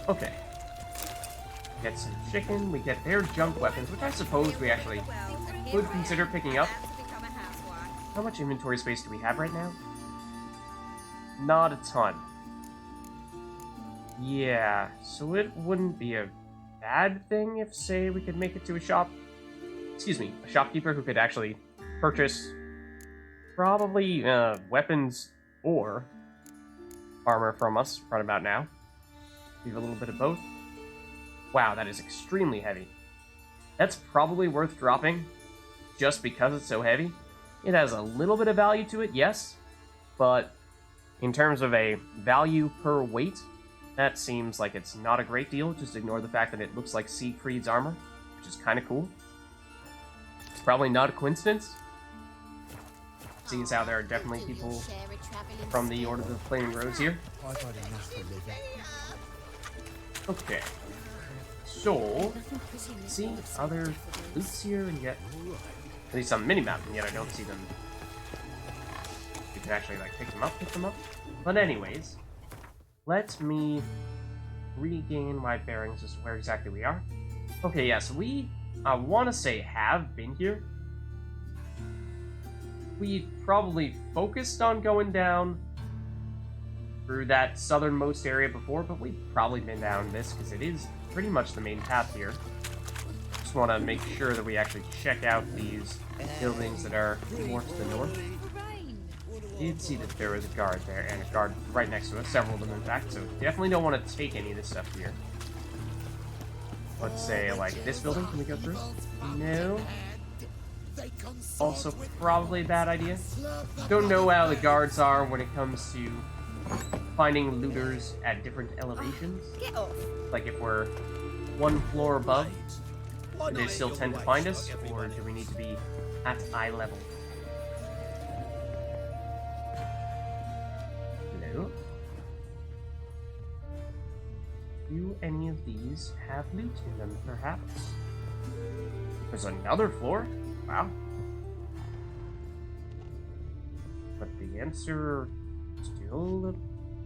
Okay. Get some chicken, we get their junk weapons, which I suppose we actually could consider picking up. How much inventory space do we have right now? Not a ton. Yeah, so it wouldn't be a bad thing if, say, we could make it to a shopkeeper who could actually purchase probably weapons or armor from us right about now. Leave a little bit of both. Wow, that is extremely heavy. That's probably worth dropping just because it's so heavy. It has a little bit of value to it, yes, but in terms of a value per weight, that seems like it's not a great deal. Just ignore the fact that it looks like Siegfried's armor, which is kind of cool. It's probably not a coincidence, seeing as how there are definitely people from the Order of the Flaming Rose here. Okay. So, see other loots here, and yet at least on the minimap, and yet I don't see them. You can actually like pick them up. But anyways, let me regain my bearings as to where exactly we are. Okay, yeah, so we, I want to say, have been here. We probably focused on going down through that southernmost area before, but we've probably been down this because it is pretty much the main path here. Just want to make sure that we actually check out these buildings that are more to the north. Did see that there was a guard there, and a guard right next to us, several of them in fact, so definitely don't want to take any of this stuff here. Let's say, like, this building, can we go through? No. Also probably a bad idea. Don't know how the guards are when it comes to finding looters at different elevations. Like if we're one floor above, do they still tend to find us, or do we need to be at eye level? No. Do any of these have loot in them, perhaps? There's another floor? Wow. But the answer still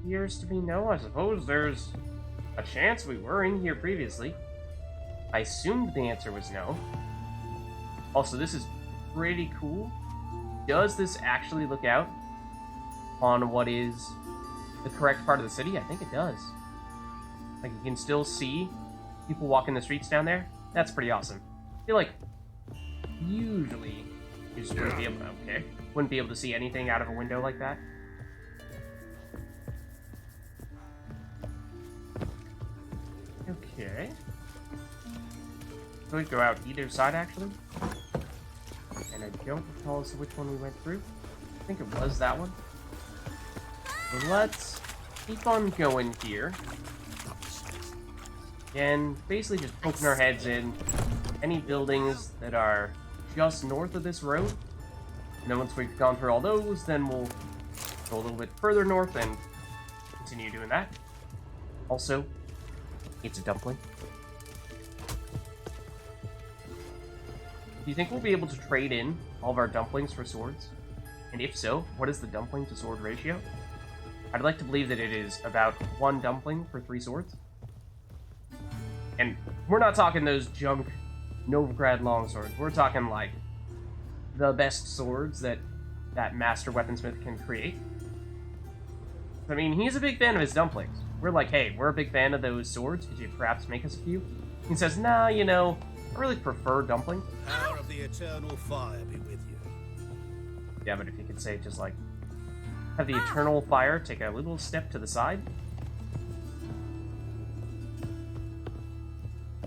appears to be no. I suppose there's a chance we were in here previously. I assumed the answer was no. Also, this is pretty cool. Does this actually look out on what is the correct part of the city? I think it does. Like, you can still see people walking the streets down there. That's pretty awesome. I feel like usually you just wouldn't be able to see anything out of a window like that. Okay. Could go out either side, actually. And I don't recall as to which one we went through. I think it was that one. So let's keep on going here. And basically just poking our heads in any buildings that are just north of this road. And then once we've gone through all those, then we'll go a little bit further north and continue doing that. Also, it's a dumpling. Do you think we'll be able to trade in all of our dumplings for swords? And if so, what is the dumpling to sword ratio? I'd like to believe that it is about 1 dumpling for 3 swords. And we're not talking those junk Novigrad longswords. We're talking, like, the best swords that master weaponsmith can create. I mean, he's a big fan of his dumplings. We're like, hey, we're a big fan of those swords. Could you perhaps make us a few? He says, nah, you know, I really prefer dumplings. Power of the eternal fire be with you. Yeah, but if you could say, just like, have the eternal fire take a little step to the side.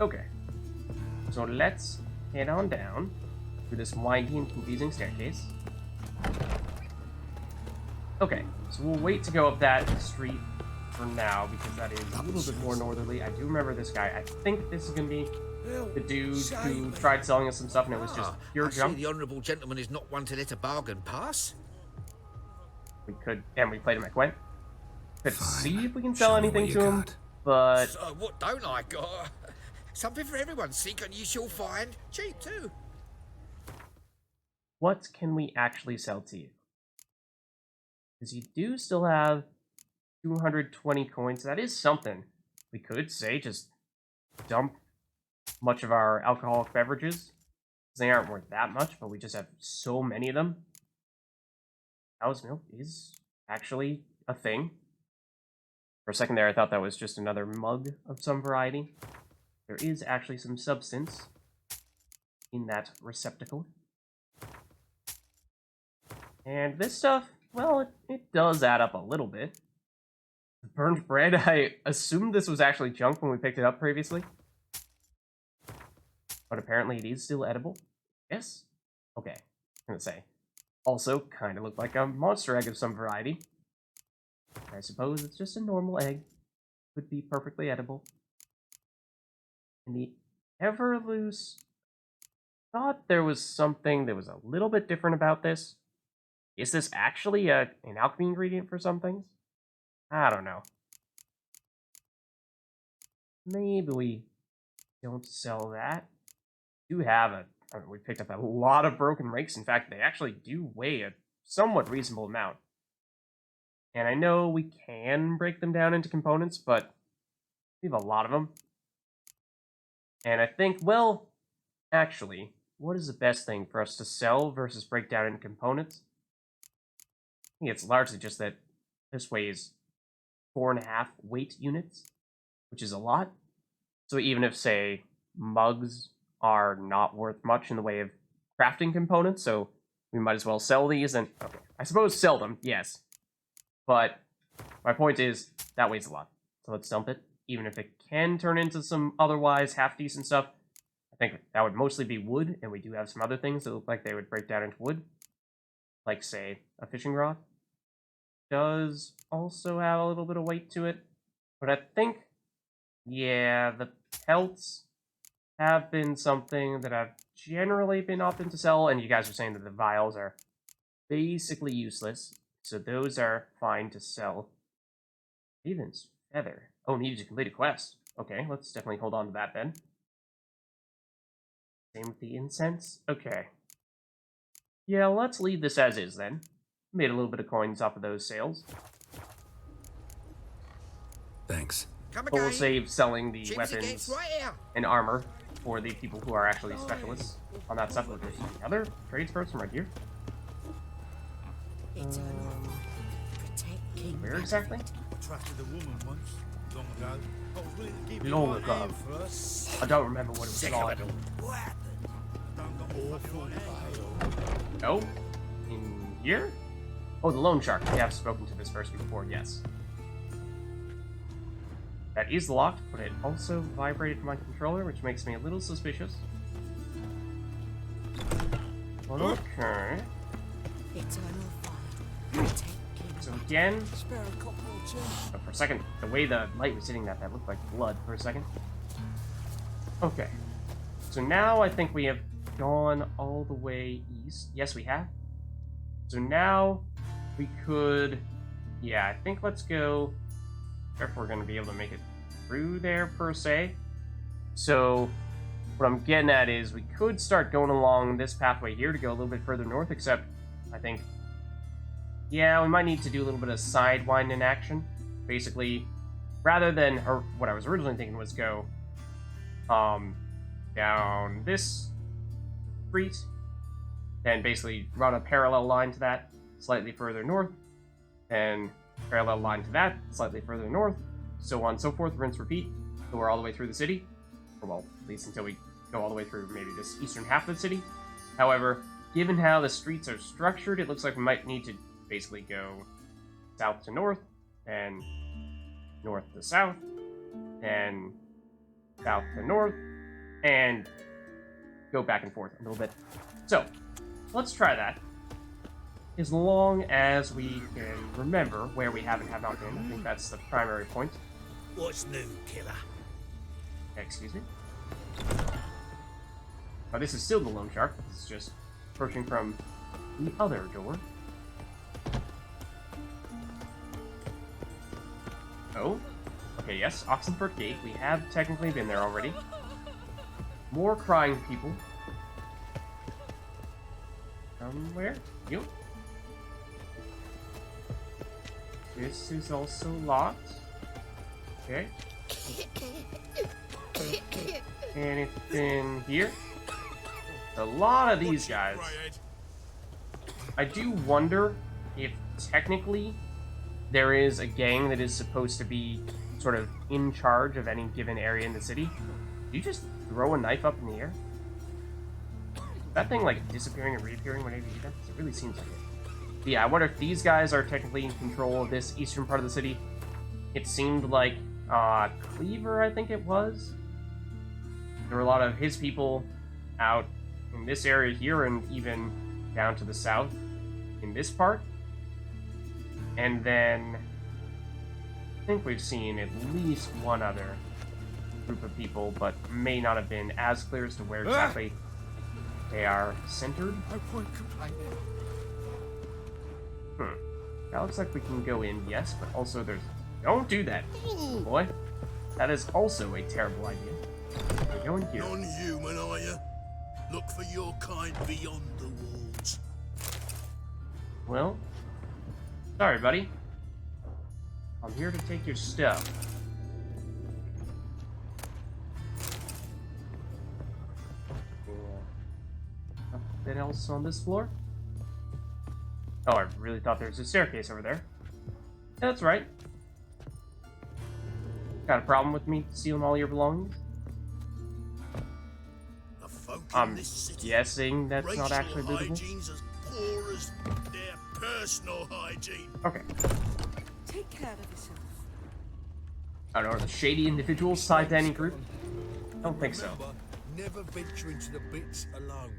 Okay. So let's head on down through this windy and confusing staircase. Okay, so we'll wait to go up that street for now, because that is a little bit more northerly. I do remember this guy. I think this is going to be the dude who tried selling us some stuff and it was just pure junk. I see the honourable gentleman is not one to let a bargain pass. We could, and we played him at Gwent. Could see if we can sell anything to him, but... So what don't I got? Something for everyone. Seek and you shall find. Cheap too. What can we actually sell to you? Because you do still have 220 coins. That is something. we could say just dump much of our alcoholic beverages. They aren't worth that much, but we just have so many of them. Cow's milk is actually a thing. For a second there, I thought that was just another mug of some variety. There is actually some substance in that receptacle. And this stuff, well, it does add up a little bit. The burnt bread, I assumed this was actually junk when we picked it up previously. But apparently it is still edible. Yes? Okay, I'm gonna say. Also, kind of looked like a monster egg of some variety. I suppose it's just a normal egg. Could be perfectly edible. And the ever loose... thought there was something that was a little bit different about this. Is this actually an alchemy ingredient for some things? I don't know. Maybe we don't sell that. We do have we picked up a lot of broken rakes. In fact, they actually do weigh a somewhat reasonable amount. And I know we can break them down into components, but we have a lot of them. And I think, well, actually, what is the best thing for us to sell versus break down into components? I think it's largely just that this weighs 4.5 weight units, which is a lot. So even if, say, mugs are not worth much in the way of crafting components, so we might as well sell these and, okay, I suppose sell them, yes. But my point is, that weighs a lot. So let's dump it. Even if it can turn into some otherwise half-decent stuff, I think that would mostly be wood, and we do have some other things that look like they would break down into wood. Like, say, a fishing rod. Does also have a little bit of weight to it. But I think, yeah, the pelts have been something that I've generally been opting to sell, and you guys are saying that the vials are basically useless. So those are fine to sell. Raven's feather. Oh, needed to complete a quest. Okay, let's definitely hold on to that then. Same with the incense. Okay. Yeah, let's leave this as is then. Made a little bit of coins off of those sales. Thanks. Come But we'll again. save selling the Chimsy weapons gates right here. and armor for the people who are actually specialists on that stuff. Look, there's another tradesperson right here. Where exactly? Trusted a woman once, long ago. I was willing to give you Long my ago. hand for us. I don't remember what it was called. Oh? In here? Oh, the loan shark. We have spoken to this person before, yes. That is locked, but it also vibrated my controller, which makes me a little suspicious. Well, okay. So again, but for a second, the way the light was hitting that looked like blood for a second. Okay. So now I think we have gone all the way east. Yes, we have. So now we could... yeah, I think let's go... if we're going to be able to make it through there, per se. So what I'm getting at is we could start going along this pathway here to go a little bit further north, except I think... yeah, we might need to do a little bit of sidewinding action. Basically, rather than... or what I was originally thinking was go down this street, and basically run a parallel line to that, slightly further north, and parallel line to that, slightly further north, so on and so forth, rinse, repeat, so we're all the way through the city. Or, well, at least until we go all the way through maybe this eastern half of the city. However, given how the streets are structured, it looks like we might need to basically go south to north, and north to south, and south to north, and go back and forth a little bit. So, let's try that. As long as we can remember where we have and have not been. I think that's the primary point. What's new, killer? Excuse me. Oh, this is still the loan shark. This is just approaching from the other door. Oh, okay, yes, Oxenford Gate. We have technically been there already. More crying people. Somewhere? You? This is also locked. Okay. Anything here? A lot of these guys. I do wonder if technically there is a gang that is supposed to be sort of in charge of any given area in the city. Do you just throw a knife up in the air? That thing like disappearing and reappearing whenever you do that? It really seems like it. But yeah, I wonder if these guys are technically in control of this eastern part of the city. It seemed like Cleaver, I think it was. There were a lot of his people out in this area here and even down to the south in this part. And then I think we've seen at least one other group of people, but may not have been as clear as to where exactly they are centered. No point complaining. That looks like we can go in, yes, but also there's... Don't do that, boy. That is also a terrible idea. We're going here. Non-human, are you? Look for your kind beyond the walls. Well, sorry, buddy. I'm here to take your stuff. Nothing else on this floor? Oh, I really thought there was a staircase over there. Yeah, that's right. Got a problem with me stealing all your belongings? The folk in I'm this city, guessing that's not racial actually lootable. hygiene's as poor as their personal hygiene. Okay. Take care of yourself. I don't know, are the shady individuals tied to any group? I don't think so. Remember, never venture into the bits alone.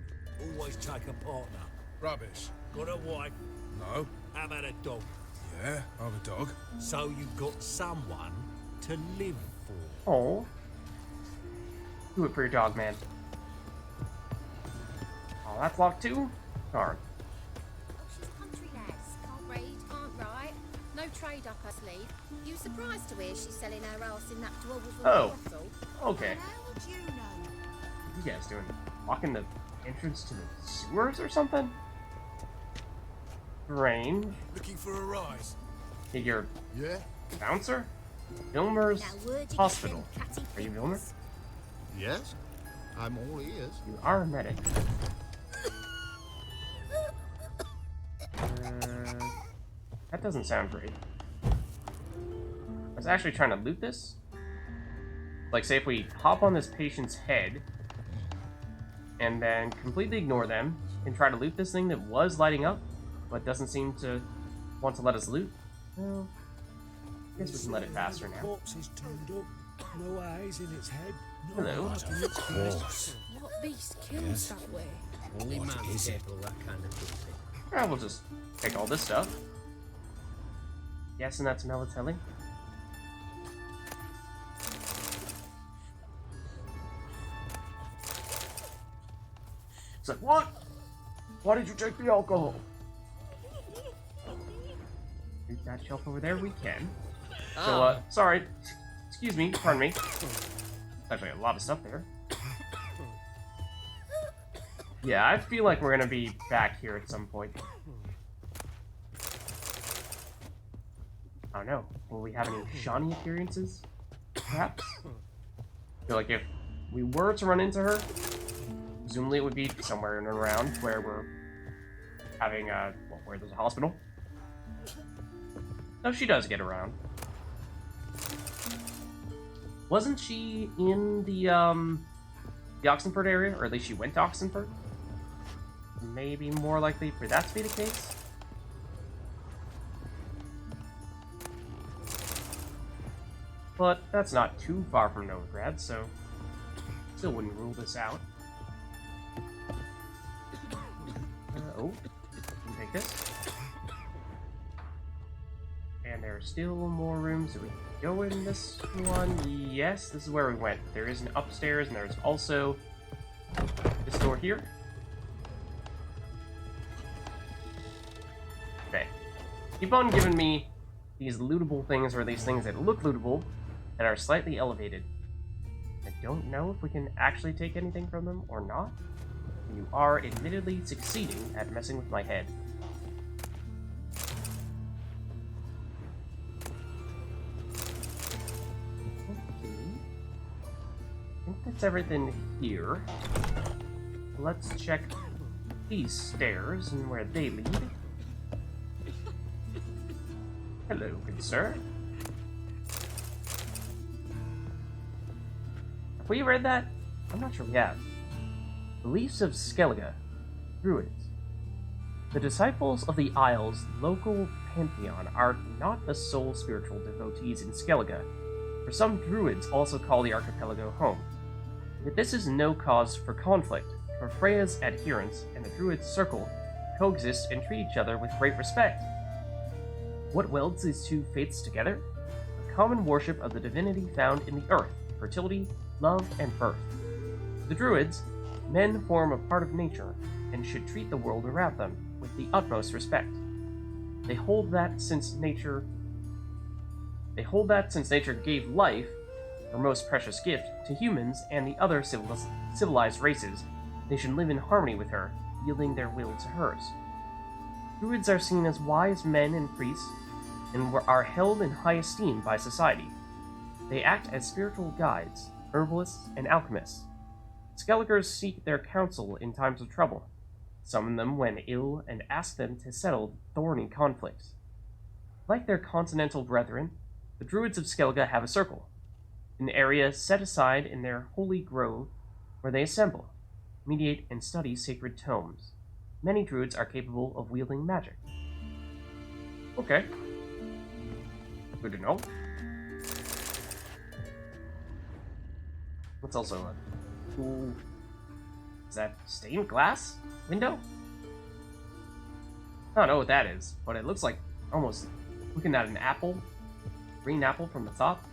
Always take a partner. Rubbish. Got a wife? No. How about a dog? Yeah, I'm a dog. So you've got someone to live for. Oh. Do it for your dog, man. Oh, that's locked too? Darn. Oh, she's country lass. Can't read, can't write. No trade up her sleeve. You surprised to hear she's selling her ass in that dwarven brothel? Okay. How would you know? What are you guys doing? Blocking the entrance to the sewers or something? Strange. Looking for a rise? Hey, you're Yeah? bouncer? Vilmer's Now, where'd you hospital. get them catty Are you fingers? Vilmer? Yes, I'm all ears. You are a medic. That doesn't sound great. I was actually trying to loot this. Like, say if we hop on this patient's head and then completely ignore them and try to loot this thing that was lighting up but doesn't seem to want to let us loot. Well, I guess we can let it faster now. Corpse is turned up. No eyes in its head. No Hello. heart in its breast. What beast kills that way? Only man's careful of that kind of thing. We'll just take all this stuff. Guessing that's melatonin. It's like, what? Why did you take the alcohol? Use that shelf over there, we can. So, sorry. Excuse me, pardon me. Actually, a lot of stuff there. Yeah, I feel like we're gonna be back here at some point. I don't know. Will we have any Shawnee appearances? Perhaps? I feel like if we were to run into her, presumably it would be somewhere in and around where we're having well, where there's a hospital. No, she does get around. Wasn't she in the Oxenford area? Or at least she went to Oxenford? Maybe more likely for that to be the case? But that's not too far from Novigrad, so still wouldn't rule this out. Oh, can take this. And there are still more rooms that we can go in this one. Yes, this is where we went. There is an upstairs, and there's also this door here. Okay. Keep on giving me these lootable things, or these things that look lootable, that are slightly elevated. I don't know if we can actually take anything from them or not. You are admittedly succeeding at messing with my head. that's everything here. Let's check these stairs and where they lead. Hello, good sir. Have we read that? I'm not sure we have. Beliefs of Skellige, Druids. The disciples of the Isle's local pantheon are not the sole spiritual devotees in Skellige, for some Druids also call the archipelago home. Yet this is no cause for conflict, for Freya's adherents and the Druid circle coexist and treat each other with great respect. What welds these two faiths together? A common worship of the divinity found in the earth, fertility, love, and birth. For the Druids, men form a part of nature and should treat the world around them with the utmost respect. They hold that since nature gave life, her most precious gift, to humans and the other civilized races, they should live in harmony with her, yielding their will to hers. Druids are seen as wise men and priests, and are held in high esteem by society. They act as spiritual guides, herbalists, and alchemists. Skelligers seek their counsel in times of trouble, summon them when ill, and ask them to settle thorny conflicts. Like their continental brethren, the Druids of Skellige have a circle, an area set aside in their holy grove where they assemble, mediate, and study sacred tomes. Many Druids are capable of wielding magic. Okay. Good to know. What's also a cool... Is that stained glass window? I don't know what that is, but it looks like almost looking at an apple. Green apple from the top.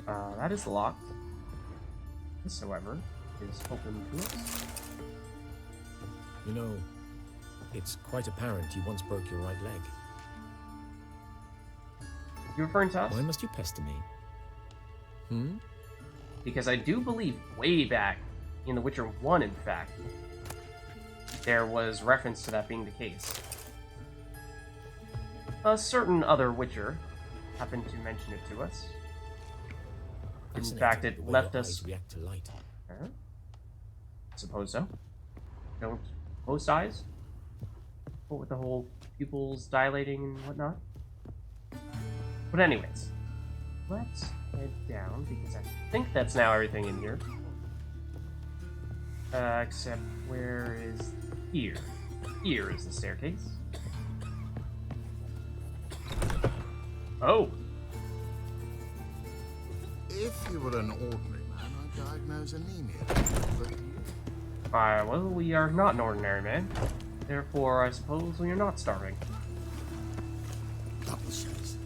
That is locked. This, however, is open to us. You know, it's quite apparent you once broke your right leg. You referring to us? Why must you pester me? Hmm? Because I do believe way back in The Witcher 1, in fact, there was reference to that being the case. A certain other Witcher happened to mention it to us. In fact, it left us... React to light. Suppose so. Don't most eyes? What with the whole pupils dilating and whatnot? But anyways, let's head down, because I think that's now everything in here. Except where is here? Here is the staircase. Oh! If you were an ordinary man, I'd diagnose anemia. But you... Well, we are not an ordinary man. Therefore, I suppose we are not starving. Double shots.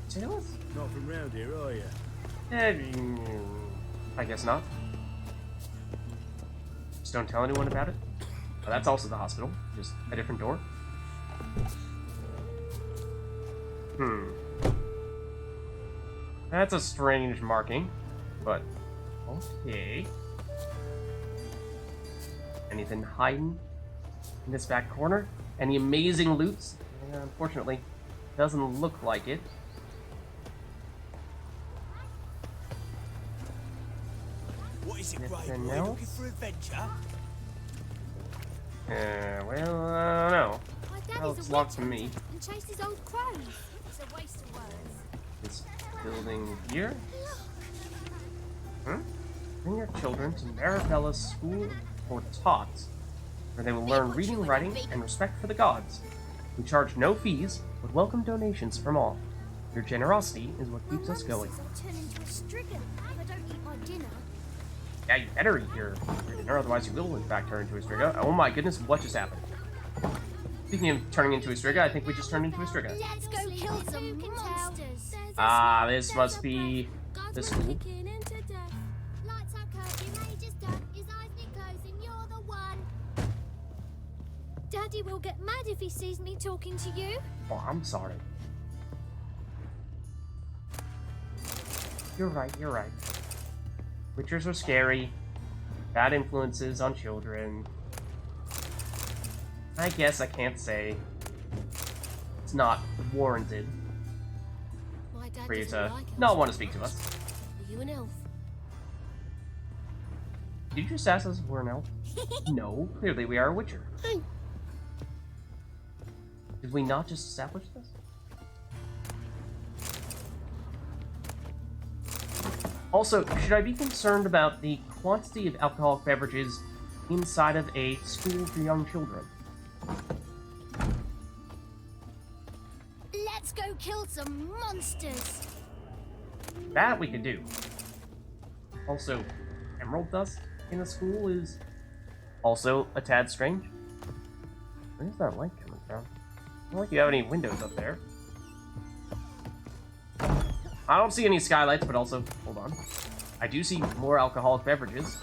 Tails? Not from round here, are you? I guess not. Just don't tell anyone about it. Oh, that's also the hospital, just a different door. That's a strange marking, but okay. Anything hiding in this back corner? Any amazing loots? Unfortunately, doesn't look like it. What is it, Grey? Anything Boy, else? looking for adventure? Well, I don't know. My dad Well, is it's a locked to witch me. hunter and chases old crows. It's a waste of words. This building here? Bring your children to Marabella's School for Tots, where they will learn reading, writing, and respect for the gods. We charge no fees, but welcome donations from all. Your generosity is what keeps us going. I'll turn into a strigan if I don't eat my dinner. Yeah, you better eat your dinner, otherwise you will in fact turn into a striga. Oh my goodness, what just happened? Speaking of turning into a striga, I think we just turned into a striga. Let's go kill some monsters. Ah, this must be the school. Lights out, curfew, Major's done. His eyes be closing, you're the one. Daddy will get mad if he sees me talking to you. Oh, I'm sorry. You're right, you're right. Witchers are scary. Bad influences on children. I guess I can't say it's not warranted. My Dad free doesn't to like not elves want to very speak to much. us. Are you an elf? Did you just ask us if we're an elf? No, clearly we are a witcher. Did we not just establish this? Also, should I be concerned about the quantity of alcoholic beverages inside of a school for young children? Let's go kill some monsters. That we could do. Also, emerald dust in a school is also a tad strange. Where's that light coming from? I don't think you have any windows up there. I don't see any skylights, but also, hold on. I do see more alcoholic beverages.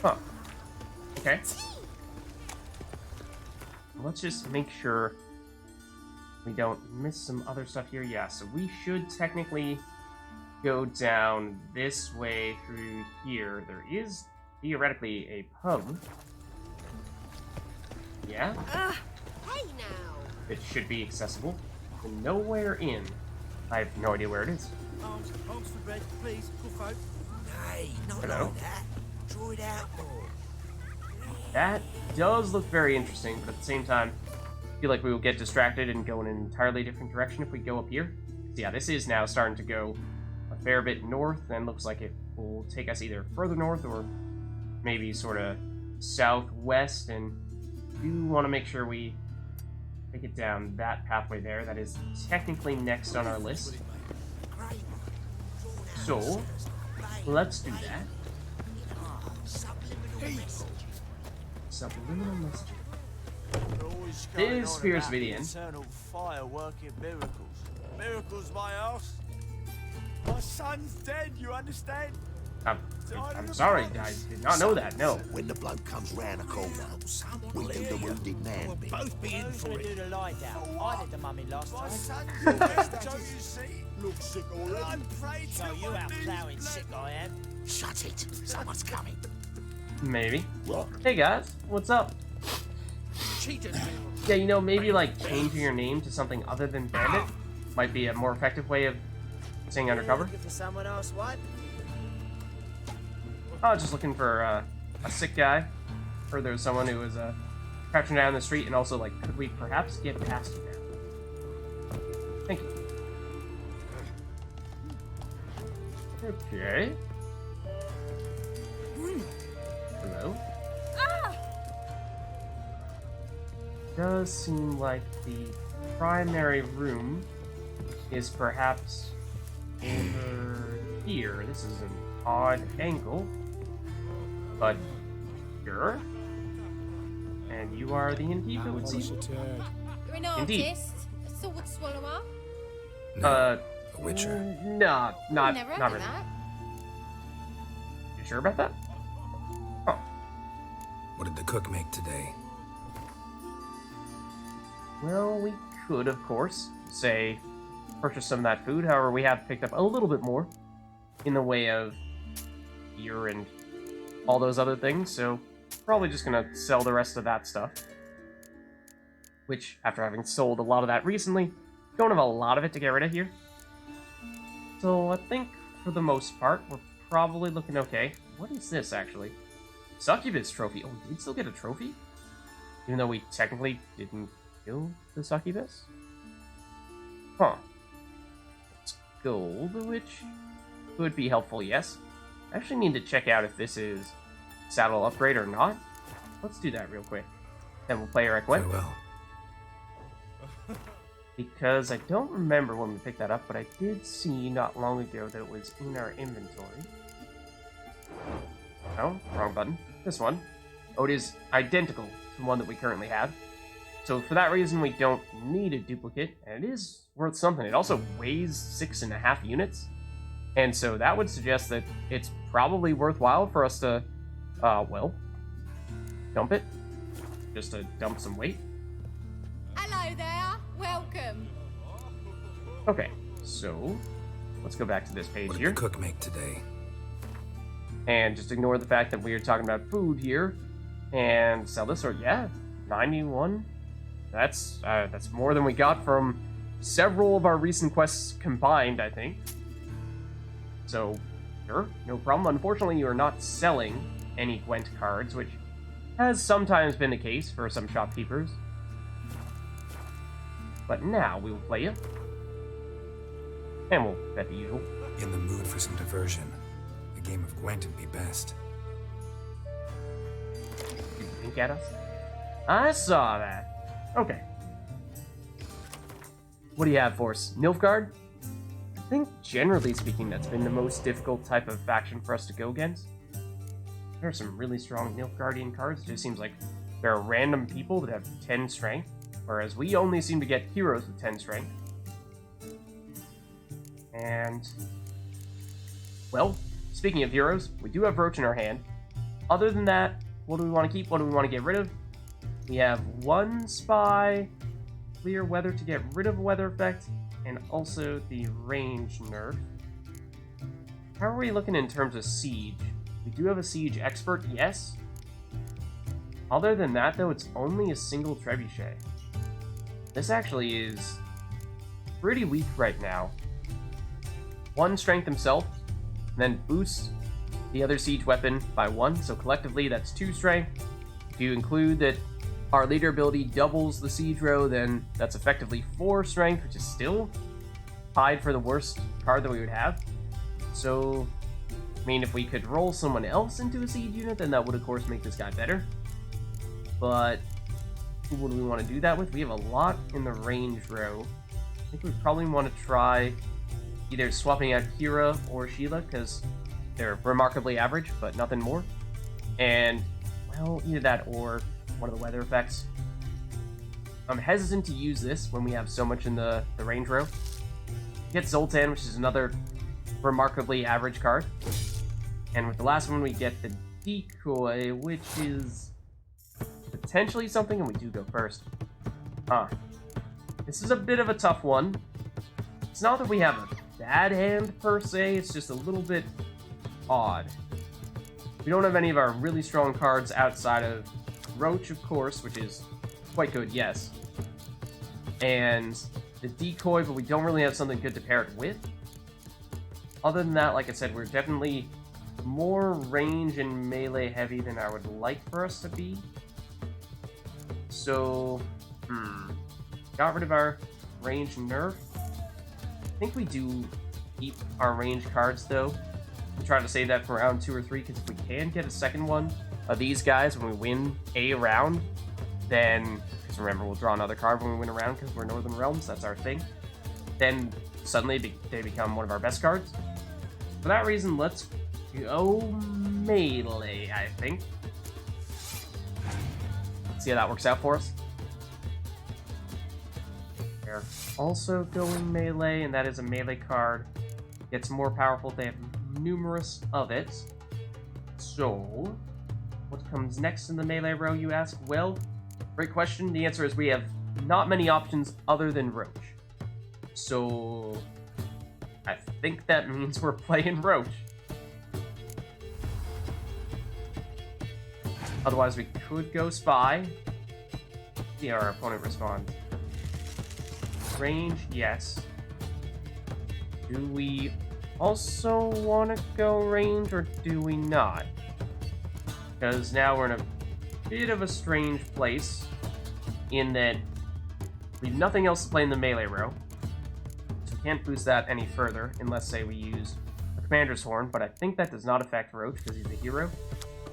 Huh. Okay. Let's just make sure we don't miss some other stuff here. Yeah, so we should technically go down this way through here. There is theoretically a pub. Yeah? Hey now. It should be accessible. And nowhere in. I have no idea where it is. Arms for bread, please, good folk. Hey, not Hello? like that. Draw it out more. That does look very interesting, but at the same time, I feel like we will get distracted and go in an entirely different direction if we go up here. So yeah, this is now starting to go a fair bit north, and looks like it will take us either further north or maybe sort of southwest, and do want to make sure we take it down that pathway there. That is technically next on our list. So, let's do that. Subliminal message. This appears to be the end. Eternal fire working miracles. Miracles, my ass. My son's dead, you understand? I'm sorry, I did not know that, no. When the bloke comes round the corner, we do the wounded man bit. Both be in Who's for gonna do it. the lie down? I did the mummy last My time. son's dead, don't you see? Looks sick already. I'm praying So to you my out knees, ploughing blood. sick I am. Shut it. Someone's coming. Maybe. What? Hey guys, what's up? Cheated. Yeah, you know, maybe like changing your name to something other than Bandit might be a more effective way of staying undercover. Looking for someone else, what? I was just looking for a sick guy. Heard there was someone who was crouching down the street, and also, like, could we perhaps get past you now? Thank you. Okay. Hello? Does seem like the primary room is perhaps over here. This is an odd angle, but sure. And you are the innkeeper, it would seem. You're an Indeed. artist, a sword swallower. A witcher. No, not Never heard not of really. that. You sure about that? Oh, What did the cook make today? well, we could, of course, say purchase some of that food. However, we have picked up a little bit more in the way of beer and all those other things, so probably just gonna sell the rest of that stuff. Which, after having sold a lot of that recently, don't have a lot of it to get rid of here. So I think, for the most part, we're probably looking okay. What is this, actually? Succubus trophy. Oh, we did still get a trophy? Even though we technically didn't kill the succubus? Huh. It's gold, which could be helpful, yes. I actually need to check out if this is saddle upgrade or not. Let's do that real quick. Then we'll play Eric Wet. Farewell. Because I don't remember when we picked that up, but I did see not long ago that it was in our inventory. Oh, wrong button. This one. Oh, it is identical to the one that we currently have. So for that reason, we don't need a duplicate, and it is worth something. It also weighs 6.5 units, and so that would suggest that it's probably worthwhile for us to, well, dump it. Just to dump some weight. Hello there, welcome. Okay, so let's go back to this page What did here. the cook make today? And just ignore the fact that we are talking about food here and sell this, or yeah, 91 that's more than we got from several of our recent quests combined, I think. So, sure, no problem. Unfortunately, you are not selling any Gwent cards, which has sometimes been the case for some shopkeepers. But now we will play you. And we'll bet the usual. In the mood for some diversion. A game of Gwent would be best. You wink at us? I saw that. Okay. What do you have for us? Nilfgaard? I think, generally speaking, that's been the most difficult type of faction for us to go against. There are some really strong Nilfgaardian cards. It just seems like there are random people that have 10 strength, whereas we only seem to get heroes with 10 strength. And, well, speaking of heroes, we do have Roach in our hand. Other than that, what do we want to keep? What do we want to get rid of? We have 1 spy, clear weather to get rid of weather effect, and also the range nerf. How are we looking in terms of siege? We do have a siege expert, yes. Other than that, though, it's only a single trebuchet. This actually is pretty weak right now. 1 strength himself, and then boosts the other siege weapon by 1, so collectively that's 2 strength. If you include that our leader ability doubles the siege row, then that's effectively 4 strength, which is still tied for the worst card that we would have. So, I mean, if we could roll someone else into a siege unit, then that would of course make this guy better. But who would we want to do that with? We have a lot in the range row. I think we probably want to try either swapping out Kira or Sheila, because they're remarkably average, but nothing more. And, well, either that or one of the weather effects. I'm hesitant to use this when we have so much in the range row. Get Zoltan, which is another remarkably average card. And with the last one, we get the Decoy, which is potentially something, and we do go first. This is a bit of a tough one. It's not that we have a bad hand, per se, it's just a little bit odd. We don't have any of our really strong cards outside of Roach, of course, which is quite good, yes. And the Decoy, but we don't really have something good to pair it with. Other than that, like I said, we're definitely more range and melee heavy than I would like for us to be. So, got rid of our range nerf. I think we do keep our range cards, though. We'll try to save that for round 2 or 3, because if we can get a second one of these guys when we win a round, then, because remember, we'll draw another card when we win a round, because we're Northern Realms, that's our thing. Then, suddenly, they become one of our best cards. For that reason, let's go melee, I think. Let's see how that works out for us. They're also going melee, and that is a melee card. Gets more powerful if they have numerous of it. So, what comes next in the melee row, you ask? Well, great question. The answer is we have not many options other than Roach. So, I think that means we're playing Roach. Otherwise, we could go Spy. See how our opponent responds. Range, yes. Do we also want to go range, or do we not? Because now we're in a bit of a strange place, in that we have nothing else to play in the melee row. So we can't boost that any further, unless, say, we use a Commander's Horn, but I think that does not affect Roach, because he's a hero.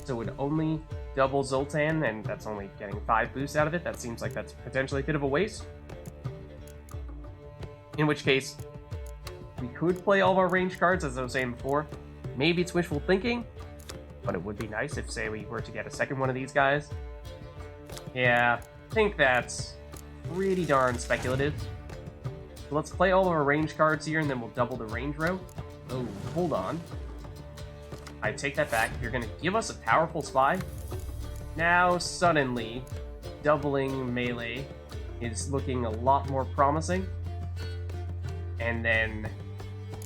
So it would only double Zoltan, and that's only getting 5 boosts out of it. That seems like that's potentially a bit of a waste. In which case, we could play all of our range cards, as I was saying before. Maybe it's wishful thinking, but it would be nice if, say, we were to get a second one of these guys. Yeah, I think that's pretty darn speculative. So let's play all of our range cards here, and then we'll double the range row. Oh, hold on. I take that back. You're going to give us a powerful spy? Now, suddenly, doubling melee is looking a lot more promising. And then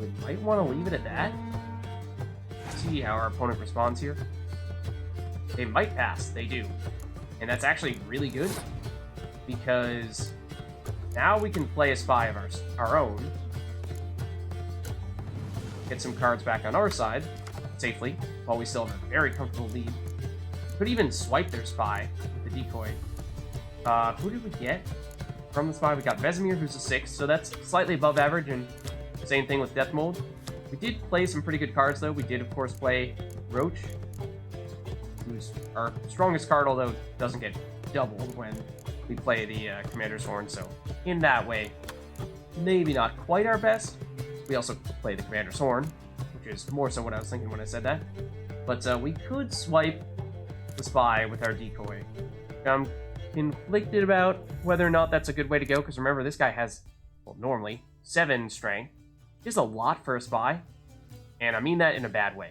we might want to leave it at that. See how our opponent responds here. They might pass. They do. And that's actually really good. because now we can play a spy of our own. Get some cards back on our side safely while we still have a very comfortable lead. Could even swipe their spy with the decoy. Who did we get from the spy? We got Vesemir, who's a 6, so that's slightly above average, and same thing with Death Mold. We did play some pretty good cards, though. We did, of course, play Roach, who's our strongest card, although it doesn't get doubled when we play the Commander's Horn, so in that way, maybe not quite our best. We also play the Commander's Horn, which is more so what I was thinking when I said that. But we could swipe the spy with our decoy. I'm conflicted about whether or not that's a good way to go, because remember, this guy has, well, normally 7 strength. Is a lot for a spy, and I mean that in a bad way.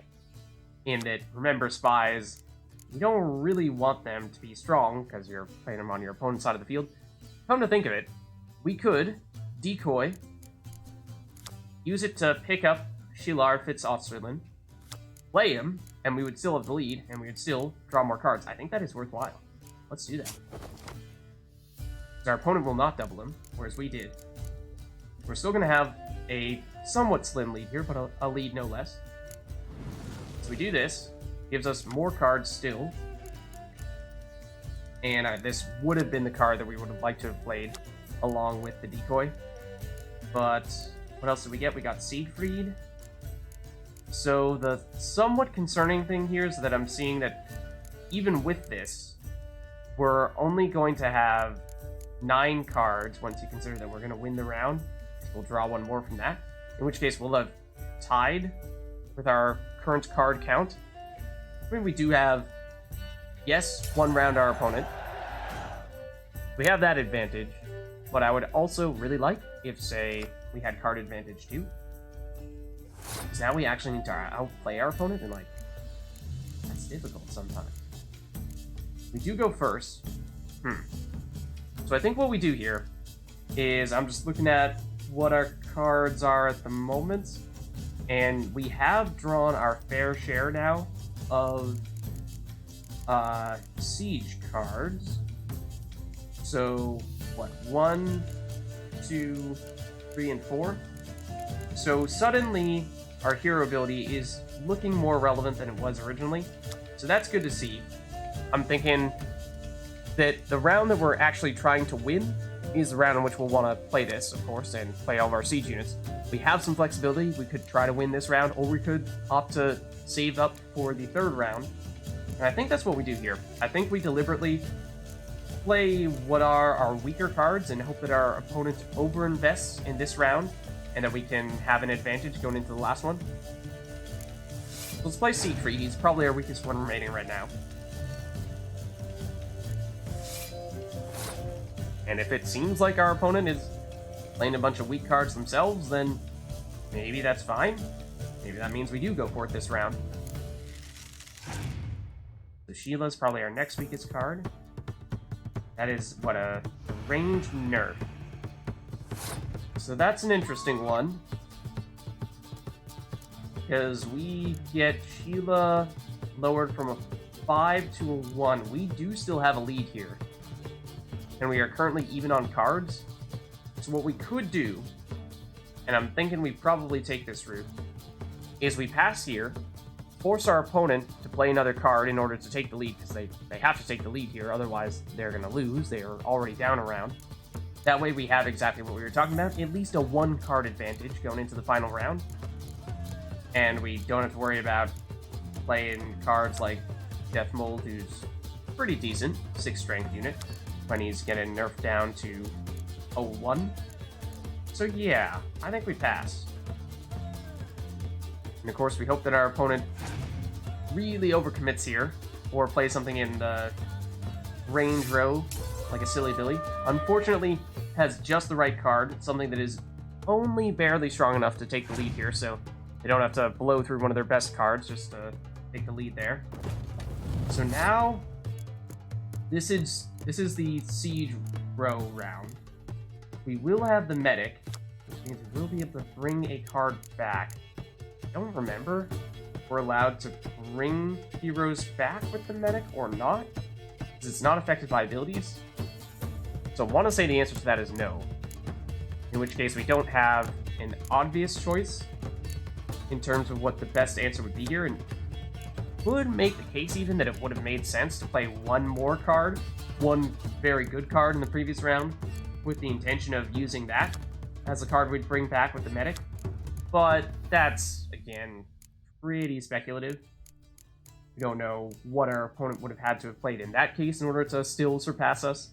In that, remember, spies, you don't really want them to be strong because you're playing them on your opponent's side of the field. Come to think of it, we could decoy, use it to pick up Shilar Fitz Osterlin, play him, and we would still have the lead, and we would still draw more cards. I think that is worthwhile. Let's do that. Because our opponent will not double him, whereas we did. We're still going to have a somewhat slim lead here, but a lead no less. So we do this, gives us more cards still. And this would have been the card that we would have liked to have played along with the decoy. But what else did we get? We got Siegfried. So the somewhat concerning thing here is that I'm seeing that even with this, we're only going to have 9 cards once you consider that we're going to win the round. We'll draw one more from that, in which case we'll have tied with our current card count. I mean, we do have, yes, 1 round our opponent. We have that advantage, but I would also really like if, say, we had card advantage too. Because now we actually need to outplay our opponent, and, like, that's difficult sometimes. We do go first. So I think what we do here is, I'm just looking at what our cards are at the moment, and we have drawn our fair share now of siege cards. So what, 1, 2, 3, and 4? So suddenly our hero ability is looking more relevant than it was originally, so that's good to see. I'm thinking that the round that we're actually trying to win is the round in which we'll want to play this, of course, and play all of our siege units. We have some flexibility. We could try to win this round, or we could opt to save up for the 3rd round. And I think that's what we do here. I think we deliberately play what are our weaker cards and hope that our opponent overinvests in this round, and that we can have an advantage going into the last one. So let's play Siegfried. He's probably our weakest one remaining right now. And if it seems like our opponent is playing a bunch of weak cards themselves, then maybe that's fine. Maybe that means we do go for it this round. So Sheila's probably our next weakest card. That is, what, a ranged nerf. So that's an interesting one. Because we get Sheila lowered from a 5 to a 1. We do still have a lead here. And we are currently even on cards. So what we could do, and I'm thinking we probably take this route, is we pass here, force our opponent to play another card in order to take the lead, because they have to take the lead here, otherwise they're going to lose. They are already down a round. That way we have exactly what we were talking about, at least a 1-card advantage going into the final round. And we don't have to worry about playing cards like Death Mold, who's pretty decent, 6 strength unit, when he's getting nerfed down to a 1. So yeah, I think we pass. And of course we hope that our opponent really overcommits here, or plays something in the range row, like a Silly Billy. Unfortunately, has just the right card, something that is only barely strong enough to take the lead here, so they don't have to blow through one of their best cards just to take the lead there. So now, this is the Siege Row round. We will have the Medic, which means we will be able to bring a card back. I don't remember if we're allowed to bring heroes back with the Medic or not, because it's not affected by abilities. So I want to say the answer to that is no. In which case we don't have an obvious choice in terms of what the best answer would be here, and would make the case even that it would have made sense to play one more card, one very good card in the previous round, with the intention of using that as a card we'd bring back with the medic. But that's, again, pretty speculative. We don't know what our opponent would have had to have played in that case in order to still surpass us.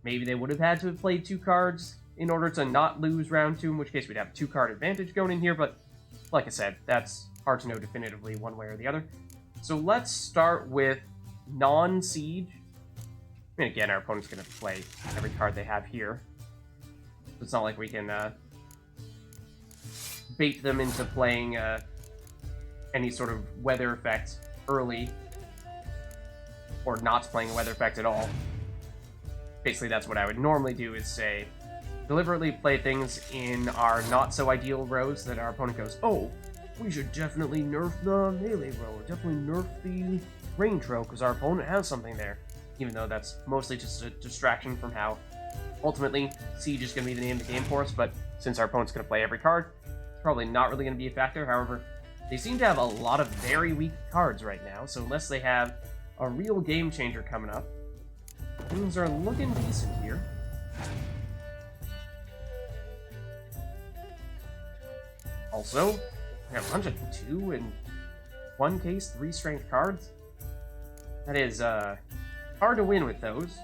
Maybe they would have had to have played 2 cards in order to not lose round 2, in which case we'd have 2-card advantage going in here, but like I said, that's hard to know definitively one way or the other. So let's start with non-siege. I mean, again, our opponent's going to play every card they have here. It's not like we can bait them into playing any sort of weather effect early, or not playing a weather effect at all. Basically, that's what I would normally do, is say, deliberately play things in our not-so-ideal rows that our opponent goes, oh, we should definitely nerf the melee row, definitely nerf the range row, because our opponent has something there. Even though that's mostly just a distraction from how, ultimately, Siege is going to be the name of the game for us, but since our opponent's going to play every card, it's probably not really going to be a factor. However, they seem to have a lot of very weak cards right now, so unless they have a real game changer coming up, things are looking decent here. Also, we have a bunch of 2 and 1 case, 3 strength cards. That is hard to win with those.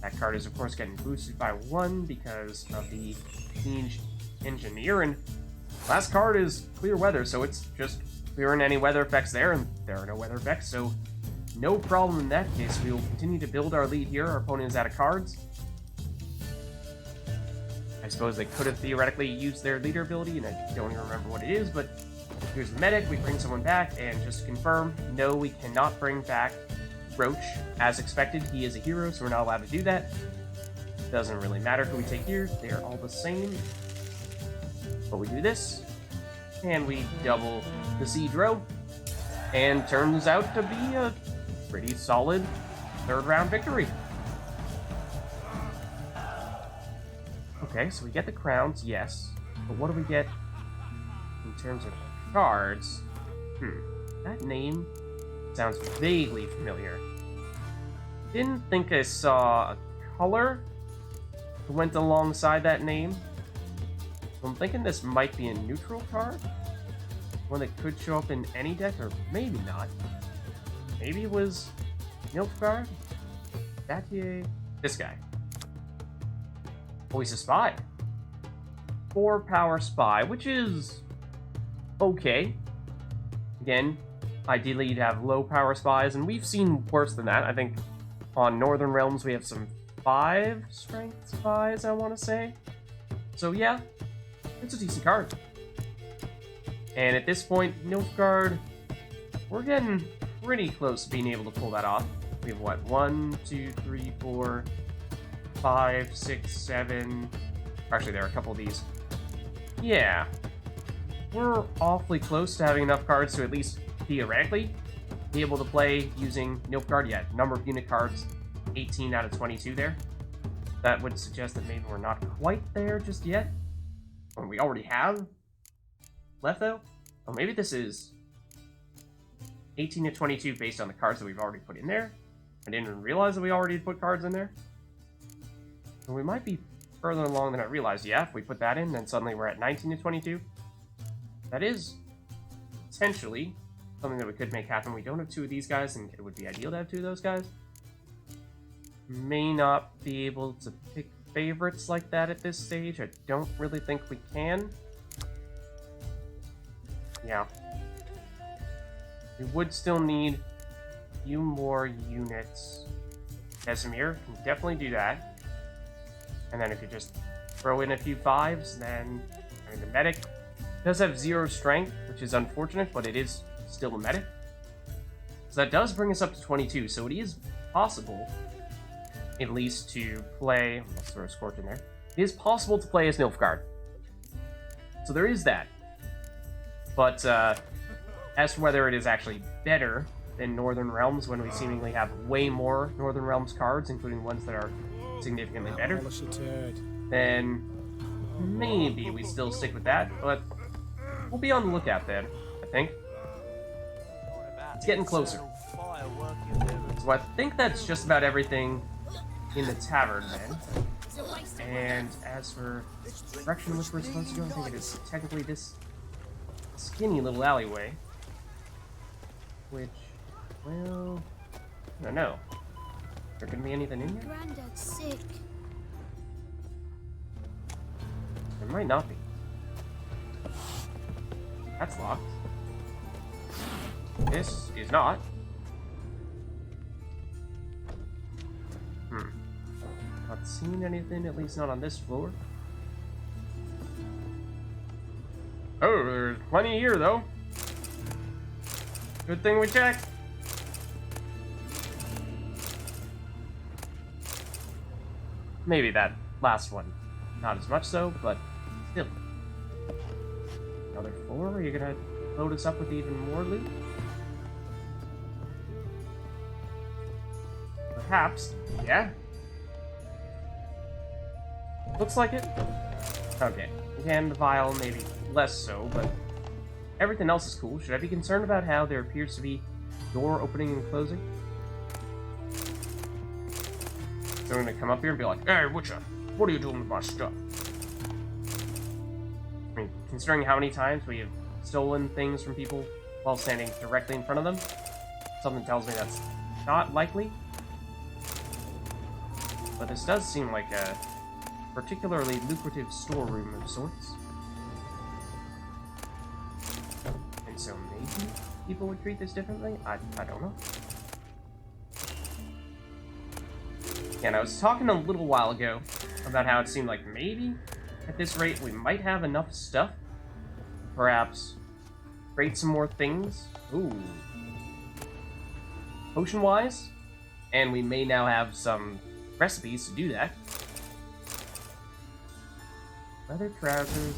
That card is, of course, getting boosted by 1 because of the Siege Engineer, and last card is Clear Weather, so it's just clearing any weather effects there, and there are no weather effects, so no problem in that case. We will continue to build our lead here. Our opponent is out of cards. I suppose they could have theoretically used their leader ability, and I don't even remember what it is, but here's the medic. We bring someone back, and just to confirm, no, we cannot bring back Roach. As expected, he is a hero, so we're not allowed to do that. Doesn't really matter who we take here. They're all the same. But we do this, and we double the siege row, and turns out to be a pretty solid 3rd round victory. Okay, so we get the crowns, yes. But what do we get in terms of cards? That name sounds vaguely familiar. Didn't think I saw a color that went alongside that name. So I'm thinking this might be a neutral card. One that could show up in any deck, or maybe not. Maybe it was Nilfgaard? Battier? This guy. Oh, he's a spy. 4 power spy, which is okay. Again, ideally you'd have low power spies, and we've seen worse than that. I think on Northern Realms we have some 5 strength spies, I want to say. So yeah, it's a decent card. And at this point, Nilfgaard, we're getting pretty close to being able to pull that off. We have what? 1, 2, 3, 4, 5, 6, 7. Actually, there are a couple of these. Yeah. We're awfully close to having enough cards to at least theoretically be able to play using Nilfgaard. Yeah, number of unit cards, 18 out of 22 there. That would suggest that maybe we're not quite there just yet. Or we already have left, though. Or maybe this is 18 to 22 based on the cards that we've already put in there. I didn't even realize that we already put cards in there. So we might be further along than I realized. Yeah, if we put that in, then suddenly we're at 19 to 22. That is potentially something that we could make happen. We don't have 2 of these guys, and it would be ideal to have 2 of those guys. May not be able to pick favorites like that at this stage. I don't really think we can. Yeah. We would still need a few more units. Casimir can definitely do that. And then if you just throw in a few 5s, then I mean, the medic does have 0 strength, which is unfortunate, but it is still a medic. So that does bring us up to 22, so it is possible, at least, to play... Let's throw a Scorch in there. It is possible to play as Nilfgaard. So there is that. But As to whether it is actually better than Northern Realms when we seemingly have way more Northern Realms cards, including ones that are significantly better, then maybe we still stick with that, but we'll be on the lookout then, I think. It's getting closer. So I think that's just about everything in the tavern then. And as for the direction in which we're supposed to go, I think it is technically this skinny little alleyway. Which, well, I don't know. Is there gonna be anything in here? Granddad's sick. There might not be. That's locked. This is not. Not seen anything, at least not on this floor. Oh, there's plenty here, though. Good thing we checked. Maybe that last one. Not as much so, but still. Another floor? Are you gonna load us up with even more loot? Perhaps. Yeah. Looks like it. Okay. Again, the vial, maybe less so, but everything else is cool. Should I be concerned about how there appears to be door opening and closing? So I'm gonna come up here and be like, "Hey, Witcher, what are you doing with my stuff?" I mean, considering how many times we have stolen things from people while standing directly in front of them, something tells me that's not likely. But this does seem like a particularly lucrative storeroom of sorts. And so maybe people would treat this differently? I don't know. And I was talking a little while ago about how it seemed like maybe at this rate we might have enough stuff. Perhaps create some more things. Ooh. Potion-wise. And we may now have some recipes to do that. Leather trousers.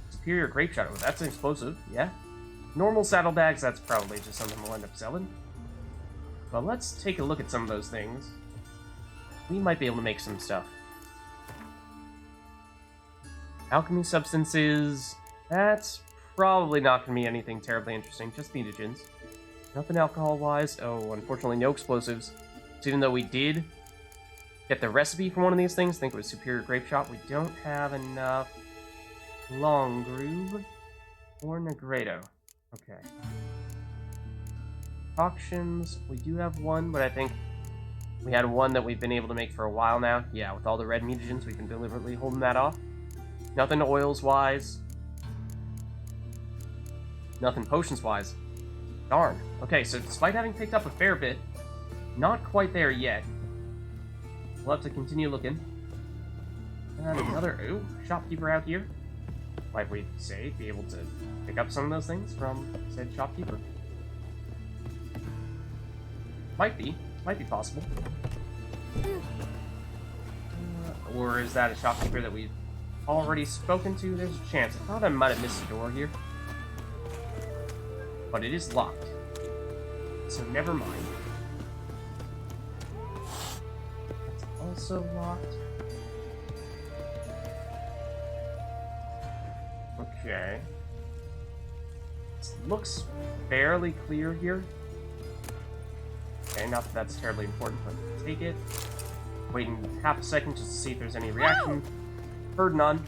Superior grape shot. Oh, that's an explosive, yeah. Normal saddlebags, that's probably just something we'll end up selling. But let's take a look at some of those things. We might be able to make some stuff. Alchemy substances. That's probably not going to be anything terribly interesting. Just mutagens. Nothing alcohol-wise. Oh, unfortunately, no explosives. So even though we did get the recipe for one of these things, I think it was Superior Grape Shot, we don't have enough Long Groove or Negredo. Okay. Auctions, we do have one, but I think we had one that we've been able to make for a while now. Yeah, with all the red mutagens, we've been deliberately holding that off. Nothing oils-wise. Nothing potions-wise. Darn. Okay, so despite having picked up a fair bit, not quite there yet. We'll have to continue looking. And another, ooh, shopkeeper out here. Might we say be able to pick up some of those things from said shopkeeper? Might be possible. Or is that a shopkeeper that we've already spoken to? There's a chance. I thought I might have missed a door here. But it is locked. So never mind. That's also locked. Okay. This looks fairly clear here. Okay, not that that's terribly important, but take it. Waiting half a second just to see if there's any reaction. Heard none.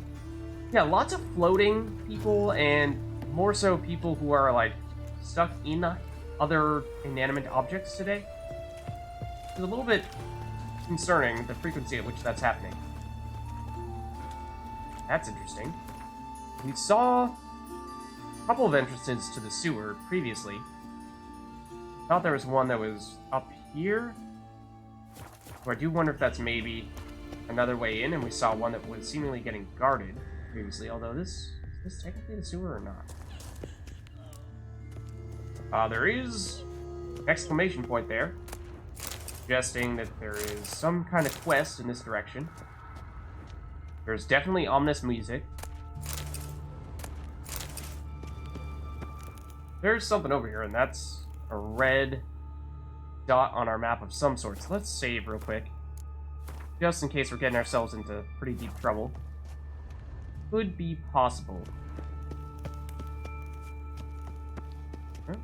Yeah, lots of floating people, and more so people who are, like, stuck in other inanimate objects today. It's a little bit concerning, the frequency at which that's happening. That's interesting. We saw a couple of entrances to the sewer previously. Thought there was one that was up here. So I do wonder if that's maybe another way in, and we saw one that was seemingly getting guarded previously, although is this technically the sewer or not? There is an exclamation point there, suggesting that there is some kind of quest in this direction. There's definitely ominous music. There's something over here, and that's a red dot on our map of some sort. So let's save real quick. Just in case we're getting ourselves into pretty deep trouble. Could be possible. Huh?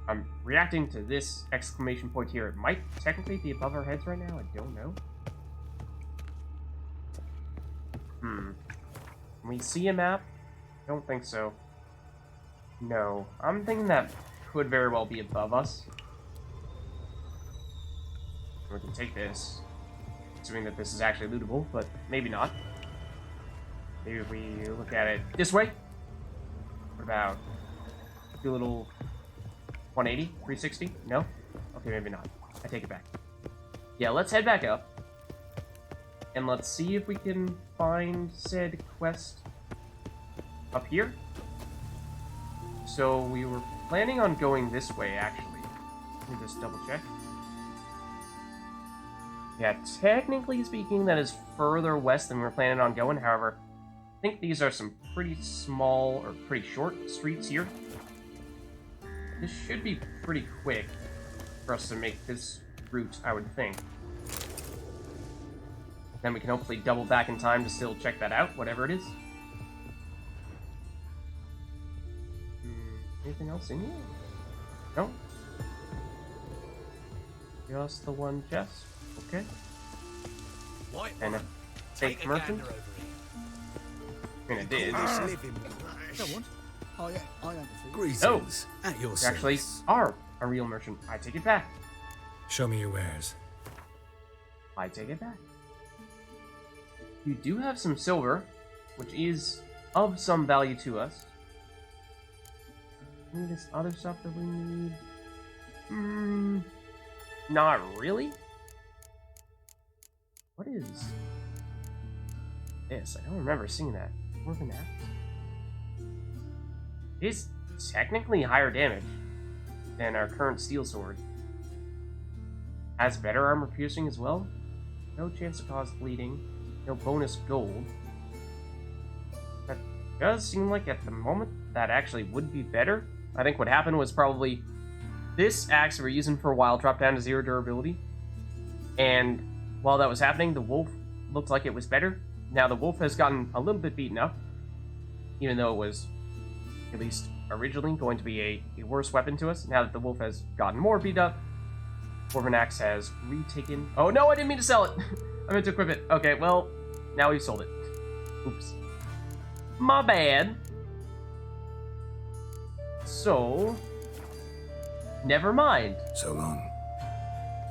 I'm reacting to this exclamation point here. It might technically be above our heads right now. I don't know. Can we see a map? I don't think so. No. I'm thinking that could very well be above us. We can take this, assuming that this is actually lootable, but maybe not. Maybe if we look at it this way. What about do a little 180, 360? No? Okay, maybe not. I take it back. Yeah, let's head back up. And let's see if we can find said quest up here. So we were planning on going this way, actually. Let me just double check. Yeah, technically speaking, that is further west than we were planning on going. However, I think these are some pretty small or pretty short streets here. This should be pretty quick for us to make this route, I would think. Then we can hopefully double back in time to still check that out, whatever it is. Anything else in here? No? Just the one chest. Okay. White And a one, fake take a merchant. gander over here. I mean, it did. Don't want. Oh yeah, I am. Greetings. At your You actually service. are a real merchant. I take it back. Show me your wares. I take it back. You do have some silver, which is of some value to us. Any of this other stuff that we need? Not really. What is this? I don't remember seeing that. More than that. It is technically higher damage than our current steel sword. Has better armor piercing as well. No chance to cause bleeding. No bonus gold. That does seem like at the moment that actually would be better. I think what happened was probably this axe we were using for a while dropped down to 0 durability. And while that was happening, the wolf looked like it was better. Now the wolf has gotten a little bit beaten up, even though it was, at least originally, going to be a worse weapon to us. Now that the wolf has gotten more beat up, Dwarven Axe has retaken... Oh no, I didn't mean to sell it! I meant to equip it. Okay, well, now we've sold it. Oops. My bad. So... never mind. So long.